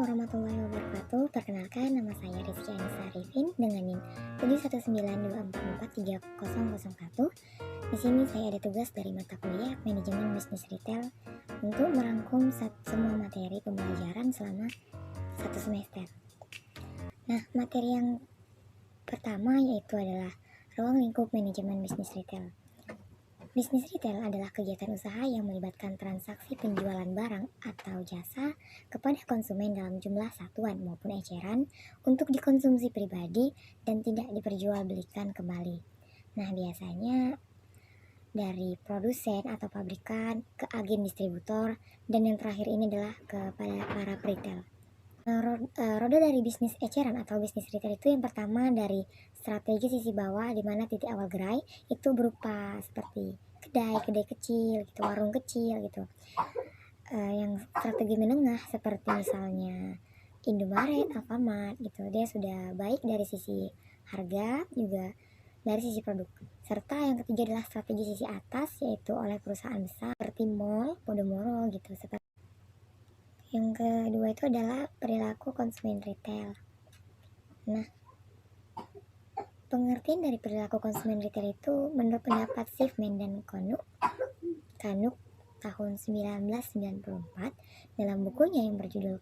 warahmatullahi wabarakatuh. Perkenalkan, nama saya Rizky Anissa Arifin dengan NIM 71924430001. Di sini saya ada tugas dari mata kuliah Manajemen Bisnis Retail untuk merangkum semua materi pembelajaran selama satu semester. Nah, materi yang pertama yaitu adalah ruang lingkup manajemen bisnis retail. Bisnis retail adalah kegiatan usaha yang melibatkan transaksi penjualan barang atau jasa kepada konsumen dalam jumlah satuan maupun eceran untuk dikonsumsi pribadi dan tidak diperjualbelikan kembali. Nah, biasanya dari produsen atau pabrikan ke agen distributor, dan yang terakhir ini adalah kepada para retail. Roda dari bisnis eceran atau bisnis retail itu yang pertama dari strategi sisi bawah, di mana titik awal gerai itu berupa seperti kedai kecil gitu, warung kecil gitu. Yang strategi menengah seperti misalnya Indomaret, Alfamart gitu, dia sudah baik dari sisi harga juga dari sisi produk. Serta yang ketiga adalah strategi sisi atas, yaitu oleh perusahaan besar seperti mall, Podomoro gitu. Yang kedua itu adalah perilaku konsumen retail. Nah, pengertian dari perilaku konsumen retail itu menurut pendapat Schiffman dan Kanuk tahun 1994 dalam bukunya yang berjudul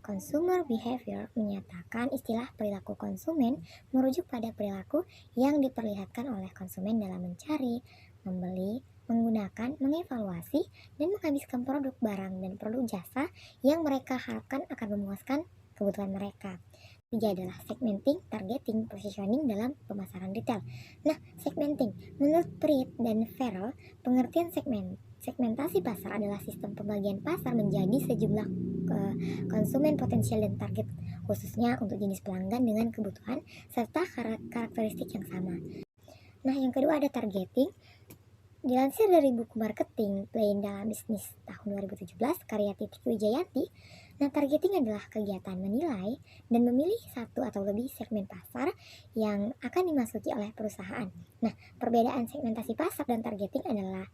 Consumer Behavior menyatakan istilah perilaku konsumen merujuk pada perilaku yang diperlihatkan oleh konsumen dalam mencari, membeli, menggunakan, mengevaluasi, dan menghabiskan produk barang dan produk jasa yang mereka harapkan akan memuaskan kebutuhan mereka. Tiga adalah segmenting, targeting, positioning dalam pemasaran retail. Nah, segmenting menurut Pritt dan Farrell, pengertian segmentasi pasar adalah sistem pembagian pasar menjadi sejumlah konsumen potensial dan target, khususnya untuk jenis pelanggan dengan kebutuhan serta karakteristik yang sama. Nah, yang kedua ada targeting. Dilansir dari buku marketing Plain dalam Bisnis tahun 2017 karya Titik Wijayanti, nah targeting adalah kegiatan menilai dan memilih satu atau lebih segmen pasar yang akan dimasuki oleh perusahaan. Nah, perbedaan segmentasi pasar dan targeting adalah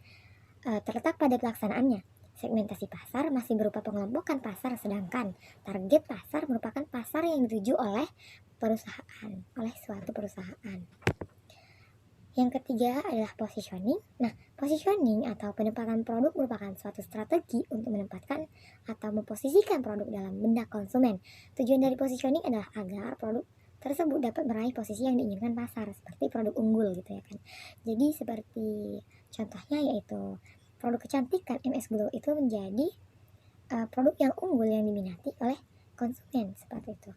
terletak pada pelaksanaannya. Segmentasi pasar masih berupa pengelompokan pasar, sedangkan target pasar merupakan pasar yang dituju oleh suatu perusahaan. Yang ketiga adalah positioning. Nah, positioning atau penempatan produk merupakan suatu strategi untuk menempatkan atau memposisikan produk dalam benak konsumen. Tujuan dari positioning adalah agar produk tersebut dapat meraih posisi yang diinginkan pasar, seperti produk unggul gitu ya kan. Jadi seperti contohnya yaitu produk kecantikan MS Glow itu menjadi produk yang unggul yang diminati oleh konsumen, seperti itu.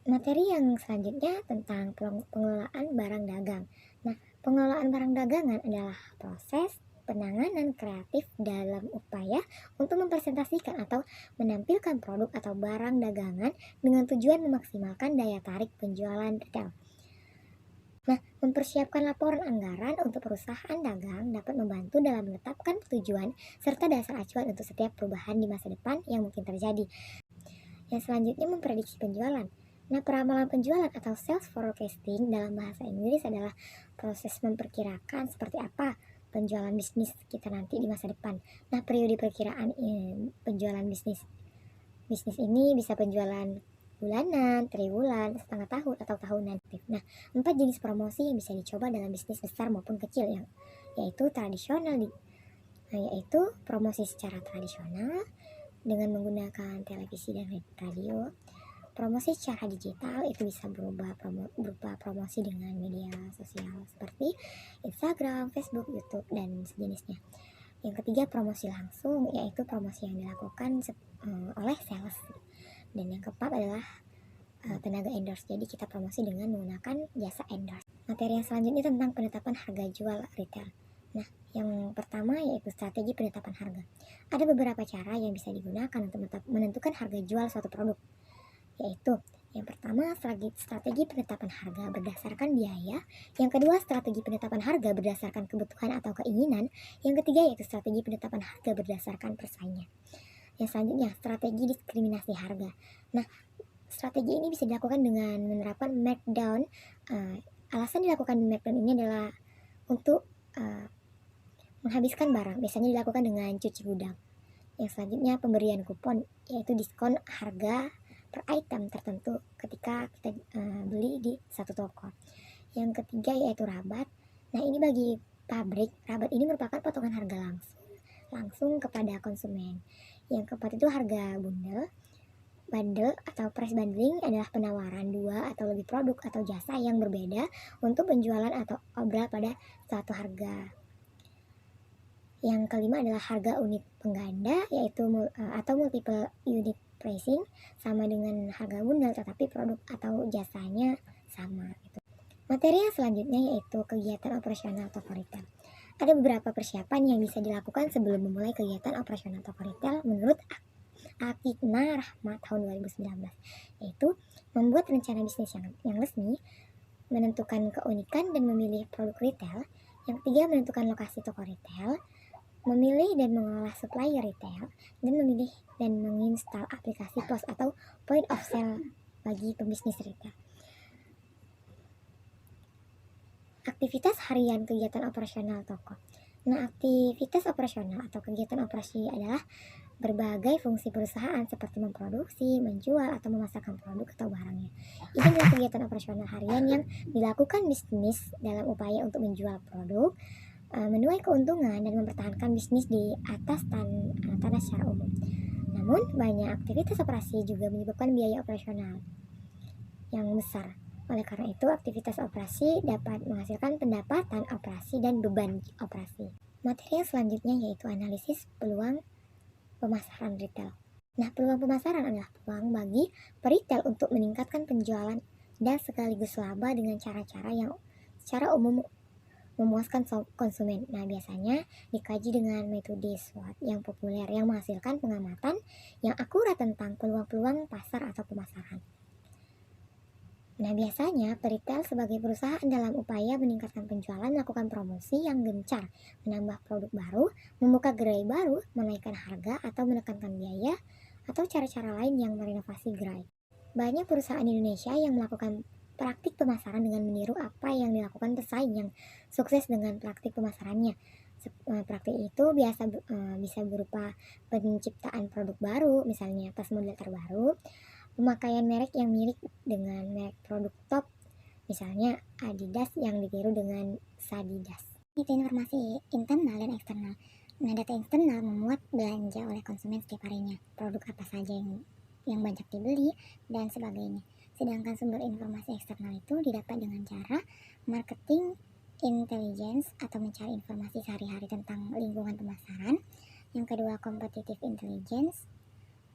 Materi yang selanjutnya tentang pengelolaan barang dagang. Nah, pengelolaan barang dagangan adalah proses penanganan kreatif dalam upaya untuk mempresentasikan atau menampilkan produk atau barang dagangan dengan tujuan memaksimalkan daya tarik penjualan retail. Nah, mempersiapkan laporan anggaran untuk perusahaan dagang dapat membantu dalam menetapkan tujuan serta dasar acuan untuk setiap perubahan di masa depan yang mungkin terjadi. Yang selanjutnya memprediksi penjualan. Nah, peramalan penjualan atau sales forecasting dalam bahasa Inggris adalah proses memperkirakan seperti apa penjualan bisnis kita nanti di masa depan. Nah, periode perkiraan penjualan bisnis ini bisa penjualan bulanan, triwulan, setengah tahun, atau tahunan. Nah, 4 jenis promosi yang bisa dicoba dalam bisnis besar maupun kecil yaitu yaitu promosi secara tradisional dengan menggunakan televisi dan radio. Promosi secara digital itu bisa berupa promosi dengan media sosial seperti Instagram, Facebook, YouTube, dan sejenisnya. Yang ketiga promosi langsung, yaitu promosi yang dilakukan oleh sales. Dan yang keempat adalah tenaga endorse. Jadi kita promosi dengan menggunakan jasa endorse. Materi yang selanjutnya tentang penetapan harga jual retail. Nah, yang pertama yaitu strategi penetapan harga. Ada beberapa cara yang bisa digunakan untuk menentukan harga jual suatu produk, yaitu yang pertama strategi penetapan harga berdasarkan biaya, yang kedua strategi penetapan harga berdasarkan kebutuhan atau keinginan, yang ketiga yaitu strategi penetapan harga berdasarkan persaingan. Yang selanjutnya strategi diskriminasi harga. Nah, strategi ini bisa dilakukan dengan menerapkan markdown. Alasan dilakukan markdown ini adalah untuk menghabiskan barang, biasanya dilakukan dengan cuci gudang. Yang selanjutnya pemberian kupon, yaitu diskon harga per item tertentu ketika kita beli di satu toko. Yang ketiga yaitu rabat. Nah, ini bagi pabrik, rabat ini merupakan potongan harga langsung kepada konsumen. Yang keempat itu harga bundle. Bundle atau price bundling adalah penawaran dua atau lebih produk atau jasa yang berbeda untuk penjualan atau obral pada suatu harga. Yang kelima adalah harga unit pengganda, yaitu atau multiple unit pricing, sama dengan harga bundle tetapi produk atau jasanya sama gitu. Materi yang selanjutnya yaitu kegiatan operasional toko retail. Ada beberapa persiapan yang bisa dilakukan sebelum memulai kegiatan operasional toko retail menurut Atikna Rahmat tahun 2019, yaitu membuat rencana bisnis yang resmi, menentukan keunikan dan memilih produk retail. Yang ketiga, menentukan lokasi toko retail, memilih dan mengolah supplier retail, dan memilih dan menginstal aplikasi POS atau point of sale bagi pembisnis retail. Aktivitas harian kegiatan operasional toko. Nah, aktivitas operasional atau kegiatan operasi adalah berbagai fungsi perusahaan seperti memproduksi, menjual, atau memasarkan produk atau barangnya. Ini adalah kegiatan operasional harian yang dilakukan bisnis dalam upaya untuk menjual produk, menuai keuntungan, dan mempertahankan bisnis di atas tanah secara umum. Namun, banyak aktivitas operasi juga menyebabkan biaya operasional yang besar. Oleh karena itu, aktivitas operasi dapat menghasilkan pendapatan operasi dan beban operasi. Materi yang selanjutnya yaitu analisis peluang pemasaran retail. Nah, peluang pemasaran adalah peluang bagi peritel untuk meningkatkan penjualan dan sekaligus laba dengan cara-cara yang secara umum memuaskan konsumen. Nah, biasanya dikaji dengan metode SWOT yang populer yang menghasilkan pengamatan yang akurat tentang peluang-peluang pasar atau pemasaran. Nah, biasanya peritel sebagai perusahaan dalam upaya meningkatkan penjualan melakukan promosi yang gencar, menambah produk baru, membuka gerai baru, menaikkan harga atau menekankan biaya, atau cara-cara lain yang merenovasi gerai. Banyak perusahaan Indonesia yang melakukan praktik pemasaran dengan meniru apa yang dilakukan pesaing yang sukses dengan praktik pemasarannya. Praktik itu bisa berupa penciptaan produk baru, misalnya tas model terbaru, pemakaian merek yang mirip dengan merek produk top, misalnya Adidas yang ditiru dengan Sadidas. Itu informasi internal dan eksternal. Nah, data eksternal memuat belanja oleh konsumen setiap harinya, produk apa saja yang banyak dibeli, dan sebagainya. Sedangkan sumber informasi eksternal itu didapat dengan cara marketing intelligence atau mencari informasi sehari-hari tentang lingkungan pemasaran. Yang kedua, competitive intelligence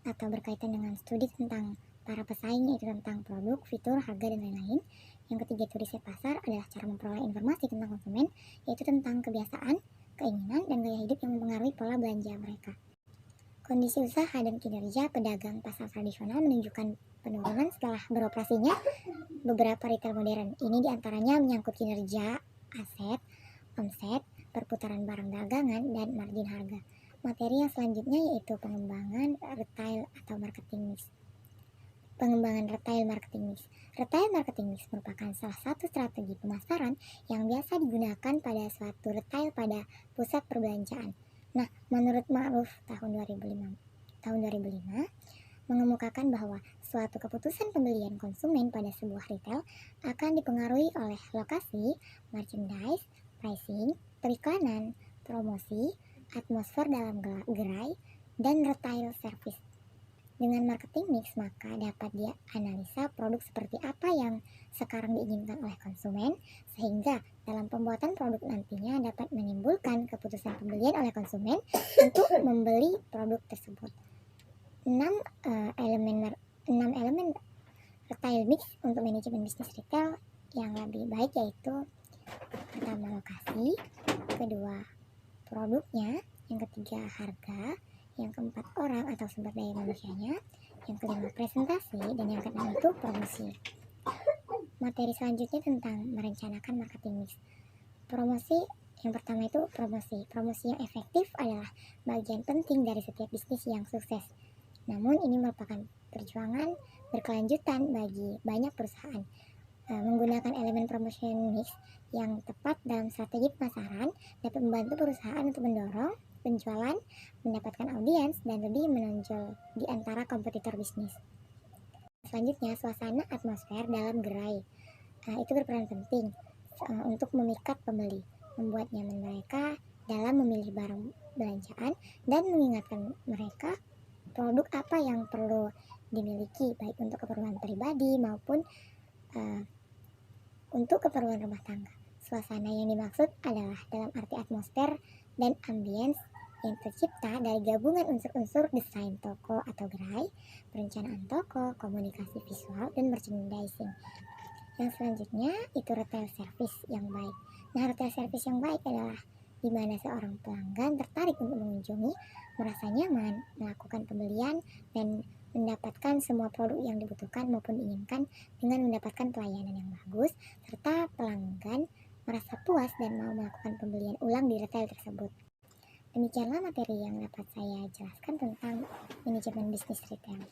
atau berkaitan dengan studi tentang para pesaing, yaitu tentang produk, fitur, harga, dan lain-lain. Yang ketiga itu riset pasar, adalah cara memperoleh informasi tentang konsumen, yaitu tentang kebiasaan, keinginan, dan gaya hidup yang mempengaruhi pola belanja mereka. Kondisi usaha dan kinerja pedagang pasar tradisional menunjukkan penurunan setelah beroperasinya beberapa retail modern. Ini diantaranya menyangkut kinerja, aset, omset, perputaran barang dagangan, dan margin harga. Materi yang selanjutnya yaitu pengembangan retail atau marketing mix. Pengembangan retail marketing mix. Retail marketing mix merupakan salah satu strategi pemasaran yang biasa digunakan pada suatu retail pada pusat perbelanjaan. Nah, menurut Ma'ruf tahun 2005 mengemukakan bahwa suatu keputusan pembelian konsumen pada sebuah retail akan dipengaruhi oleh lokasi, merchandise, pricing, periklanan, promosi, atmosfer dalam gerai, dan retail service. Dengan marketing mix, maka dapat dianalisa produk seperti apa yang sekarang diinginkan oleh konsumen, sehingga dalam pembuatan produk nantinya dapat menimbulkan keputusan pembelian oleh konsumen untuk membeli produk tersebut. 6 elemen retail mix untuk manajemen bisnis retail yang lebih baik, yaitu pertama lokasi, kedua produknya, yang ketiga harga, yang keempat orang atau sumber daya manusianya, yang kelima presentasi, dan yang keenam itu promosi. Materi selanjutnya tentang merencanakan marketing mix. Promosi, yang pertama itu promosi. Promosi yang efektif adalah bagian penting dari setiap bisnis yang sukses. Namun ini merupakan perjuangan berkelanjutan bagi banyak perusahaan. Menggunakan elemen promotion mix yang tepat dalam strategi pemasaran dapat membantu perusahaan untuk mendorong penjualan, mendapatkan audiens, dan lebih menonjol di antara kompetitor bisnis. Selanjutnya, suasana atmosfer dalam gerai. Itu berperan penting untuk memikat pembeli, membuat nyaman mereka dalam memilih barang belanjaan, dan mengingatkan mereka produk apa yang perlu dimiliki, baik untuk keperluan pribadi maupun untuk keperluan rumah tangga. Suasana yang dimaksud adalah dalam arti atmosfer dan ambience yang tercipta dari gabungan unsur-unsur desain toko atau gerai, perencanaan toko, komunikasi visual, dan merchandising. Yang selanjutnya itu retail service yang baik. Nah, retail service yang baik adalah di mana seorang pelanggan tertarik untuk mengunjungi, merasa nyaman, melakukan pembelian, dan mendapatkan semua produk yang dibutuhkan maupun diinginkan dengan mendapatkan pelayanan yang bagus, serta pelanggan merasa puas dan mau melakukan pembelian ulang di retail tersebut. Demikianlah materi yang dapat saya jelaskan tentang manajemen bisnis retail.